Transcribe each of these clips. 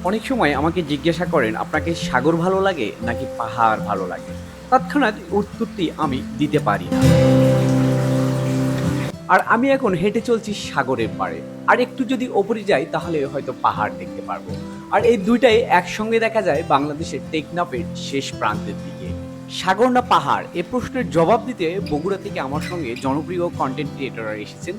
অনেক সময় আমাকে জিজ্ঞাসা করেন আপনাকে সাগর ভালো লাগে নাকি পাহাড় ভালো লাগে? তৎক্ষণাৎ উত্তরটি আমি দিতে পারি না। আর আমি এখন হেঁটে চলছি সাগরের পাড়ে। আর একটু যদি ওপরে যাই তাহলে হয়তো পাহাড় দেখতে পারবো। আর এই ২ টাই একসঙ্গে দেখা যায় বাংলাদেশের টেকনাফের শেষ প্রান্তের দিকে। সাগর না পাহাড়? এ প্রশ্নের জবাব দিতে বগুড়া থেকে আমার সঙ্গে জনপ্রিয় কনটেন্ট ক্রিয়েটররা এসেছেন।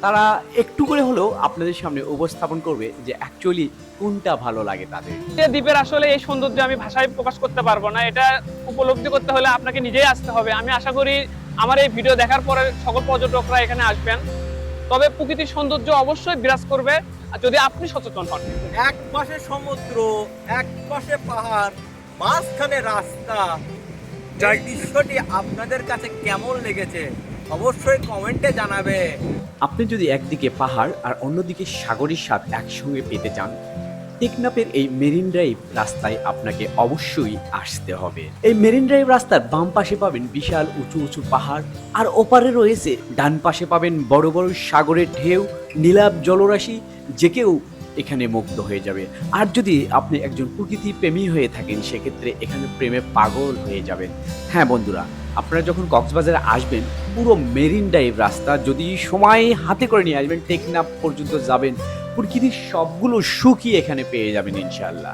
তারা একটু করে হলেও আপনাদের সামনে উপস্থাপন করবে যে অ্যাকচুয়ালি কোনটা ভালো লাগে তাদের। দ্বীপের আসলে এই সৌন্দর্য আমি ভাষায় প্রকাশ করতে পারবো না। এটা উপলব্ধি করতে হলে আপনাকে নিজেই আসতে হবে। আমি আশা করি আমার এই ভিডিও দেখার পরে সকল পর্যটকরা এখানে আসবেন। তবে প্রকৃতির সৌন্দর্য অবশ্যই বিরাজ করবে আর যদি আপনি সচেতন হন। এক পাশে সমুদ্র, এক পাশে পাহাড়, মাঝখানে রাস্তা। এই দৃশ্যটি আপনাদের কাছে কেমন লেগেছে অবশ্যই কমেন্টে জানাবে। আপনি যদি একদিকে পাহাড় আর অন্যদিকে সাগরের স্বাদ একসঙ্গে পেতে চান, টেকনাফের এই মেরিন ড্রাইভ রাস্তায় আপনাকে অবশ্যই আসতে হবে। এই মেরিন ড্রাইভ রাস্তার বাম পাশে পাবেন বিশাল উঁচু উঁচু পাহাড়, আর ওপারে রয়েছে ডান পাশে পাবেন বড় বড় সাগরের ঢেউ, নীলাভ জলরাশি, যে কেউ এখানে মুগ্ধ হয়ে যাবে। আর যদি আপনি একজন প্রকৃতি প্রেমী হয়ে থাকেন সেক্ষেত্রে এখানে প্রেমে পাগল হয়ে যাবেন। হ্যাঁ বন্ধুরা, আপনারা যখন কক্সবাজারে আসবেন পুরো মেরিন ড্রাইভ রাস্তা যদি সময় হাতে করে নিয়ে আসবেন, টেকনাফ পর্যন্ত যাবেন, প্রকৃতির সবগুলো সুখই এখানে পেয়ে যাবেন ইনশাআল্লাহ।